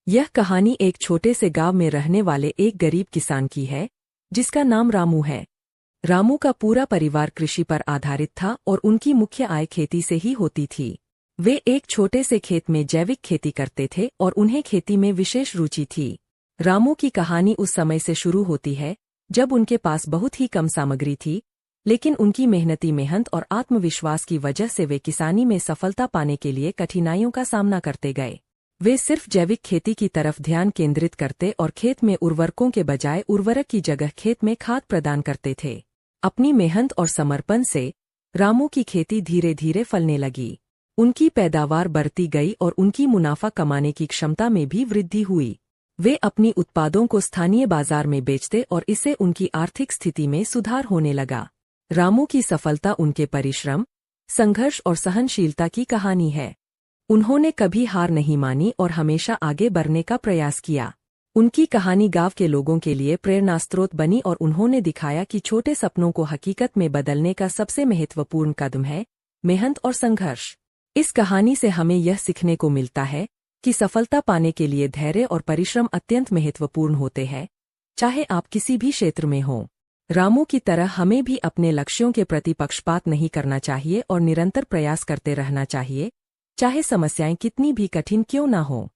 यह कहानी एक छोटे से गांव में रहने वाले एक गरीब किसान की है, जिसका नाम रामू है। रामू का पूरा परिवार कृषि पर आधारित था और उनकी मुख्य आय खेती से ही होती थी। वे एक छोटे से खेत में जैविक खेती करते थे और उन्हें खेती में विशेष रुचि थी। रामू की कहानी उस समय से शुरू होती है जब उनके पास बहुत ही कम सामग्री थी, लेकिन उनकी मेहनती मेहनत और आत्मविश्वास की वजह से वे किसानी में सफलता पाने के लिए कठिनाइयों का सामना करते गए। वे सिर्फ जैविक खेती की तरफ ध्यान केंद्रित करते और खेत में उर्वरकों के बजाय उर्वरक की जगह खेत में खाद प्रदान करते थे। अपनी मेहनत और समर्पण से रामू की खेती धीरे धीरे फलने लगी। उनकी पैदावार बढ़ती गई और उनकी मुनाफा कमाने की क्षमता में भी वृद्धि हुई। वे अपनी उत्पादों को स्थानीय बाजार में बेचते और इससे उनकी आर्थिक स्थिति में सुधार होने लगा। रामू की सफलता उनके परिश्रम, संघर्ष और सहनशीलता की कहानी है। उन्होंने कभी हार नहीं मानी और हमेशा आगे बढ़ने का प्रयास किया। उनकी कहानी गांव के लोगों के लिए प्रेरणास्रोत बनी और उन्होंने दिखाया कि छोटे सपनों को हकीकत में बदलने का सबसे महत्वपूर्ण कदम है मेहनत और संघर्ष। इस कहानी से हमें यह सीखने को मिलता है कि सफलता पाने के लिए धैर्य और परिश्रम अत्यंत महत्वपूर्ण होते हैं, चाहे आप किसी भी क्षेत्र में हों। रामू की तरह हमें भी अपने लक्ष्यों के प्रति पक्षपात नहीं करना चाहिए और निरंतर प्रयास करते रहना चाहिए, चाहे समस्याएं कितनी भी कठिन क्यों न हों।